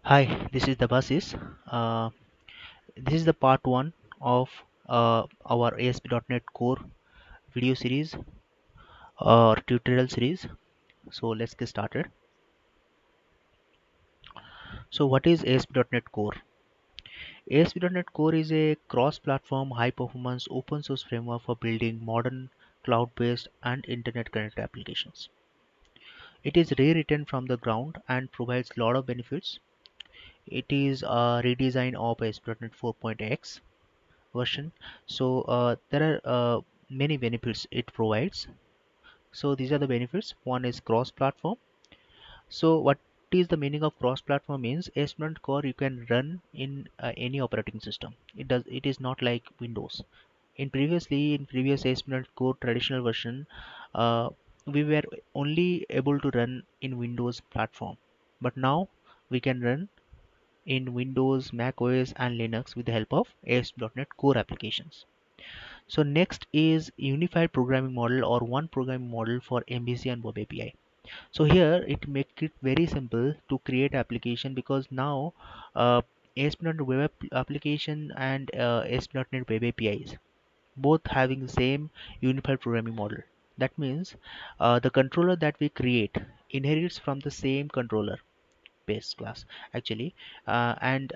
Hi, this is the Basis. Uh, this is the part one of our ASP.NET Core video series or tutorial series. So let's get started. So what is ASP.NET Core? ASP.NET Core is a cross-platform, high-performance, open-source framework for building modern cloud-based and internet-connected applications. It is rewritten from the ground and provides a lot of benefits. It is a redesign of ASP.NET 4.x version. So there are many benefits it provides. So these are the benefits. One is cross platform. So what is the meaning of cross platform? Means ASP.NET Core you can run in any operating system. It is not like Windows. In previous ASP.NET Core traditional version, uh, we were only able to run in Windows platform, but now we can run in Windows, Mac OS and Linux with the help of ASP.NET Core applications. So next is unified programming model or one programming model for MVC and Web API. So here it make it very simple to create application because now ASP.NET Web application and ASP.NET Web APIs both having the same unified programming model. That means the controller that we create inherits from the same controller base class actually, and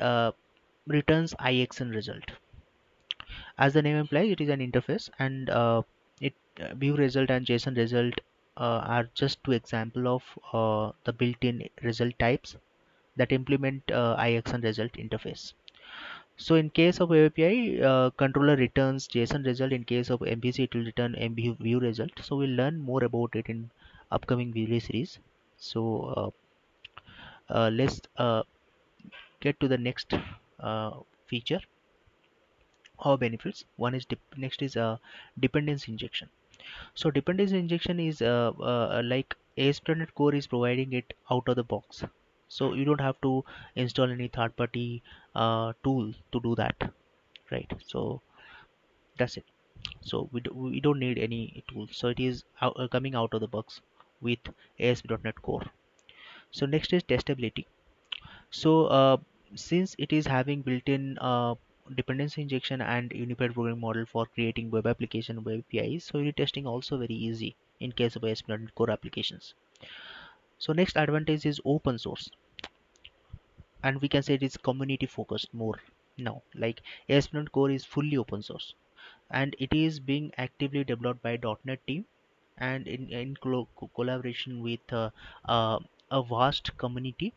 returns IXN result. As the name implies, it is an interface, and it view result and JSON result are just two example of the built-in result types that implement IXN result interface. So in case of API, controller returns JSON result. In case of MVC, it will return MV view result. So we'll learn more about it in upcoming video series. So let's get to the next feature or benefits. One is next is dependency injection. So dependency injection is like ASP.NET Core is providing it out of the box. So you don't have to install any third-party tool to do that, right? So that's it. So we don't need any tool. So it is coming out of the box with ASP.NET Core. So next is testability. So since it is having built-in dependency injection and unified programming model for creating web application web APIs, so unit testing also very easy in case of ASP.NET Core applications. So next advantage is open source, and we can say it is community focused more now. Like ASP.NET Core is fully open source, and it is being actively developed by .NET team and in collaboration with a vast community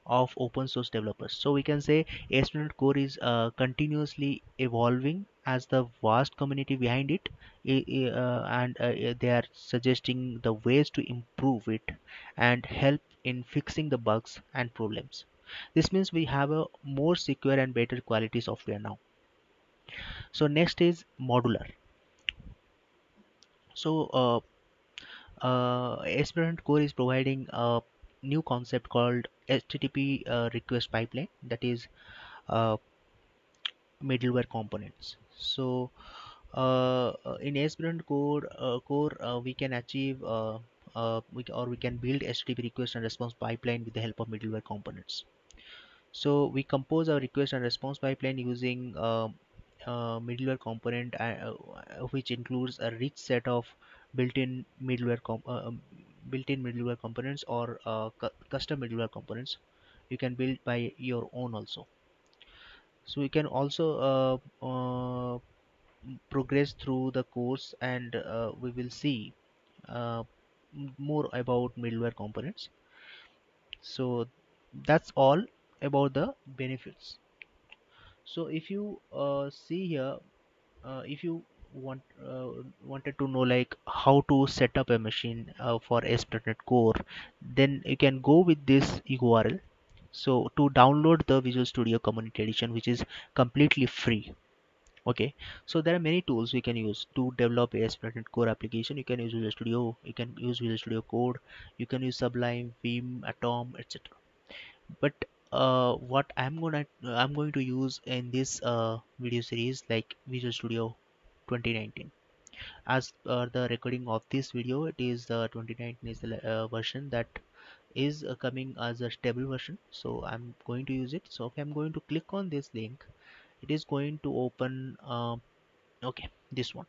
of open source developers. So we can say ASP.NET Core is continuously evolving as the vast community behind it, and they are suggesting the ways to improve it and help in fixing the bugs and problems. This means we have a more secure and better quality software now. So next is modular. So ASP.NET Core is providing a new concept called HTTP request pipeline, that is uh, middleware components. So in ASP.NET Core, we can achieve we can build HTTP request and response pipeline with the help of middleware components. So we compose our request and response pipeline using middleware component, which includes a rich set of built-in built-in middleware components or custom middleware components you can build by your own also. So you can also progress through the course, and we will see uh, more about middleware components. So that's all about the benefits. So if you see here, if you wanted to know like how to set up a machine for ASP.NET Core, then you can go with this URL. So to download the Visual Studio Community Edition, which is completely free. Okay, so there are many tools we can use to develop ASP.NET Core application. You can use Visual Studio, you can use Visual Studio Code, you can use Sublime, Vim, Atom, etc. But what I'm going to use in this video series like Visual Studio 2019. As the recording of this video, it is 2019 is the version that is coming as a stable version, so I'm going to use it. So if I'm going to click on this link, it is going to open okay, this one.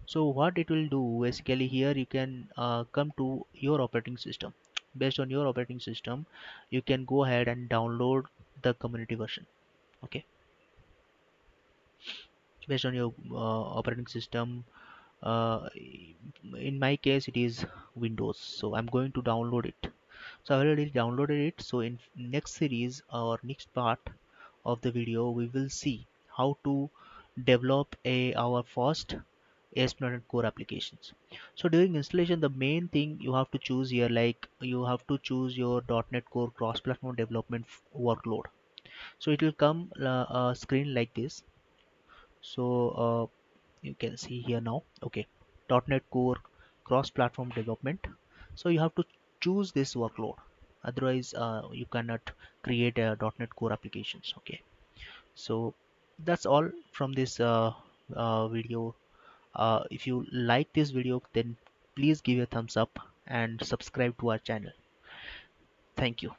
So what it will do, basically here you can come to your operating system. Based on your operating system, you can go ahead and download the community version. Okay, based on your operating system, uh, in my case it is Windows, so I'm going to download it. So I already downloaded it. So in next series or next part of the video, we will see how to develop our first ASP.NET Core applications. So during installation, the main thing you have to choose here, like you have to choose your .NET Core cross-platform development workload. So it will come a screen like this. So you can see here now. Okay, .NET Core cross-platform development. So you have to choose this workload. Otherwise, you cannot create a .NET Core applications. Okay, so that's all from this video. If you like this video, then please give a thumbs up and subscribe to our channel. Thank you.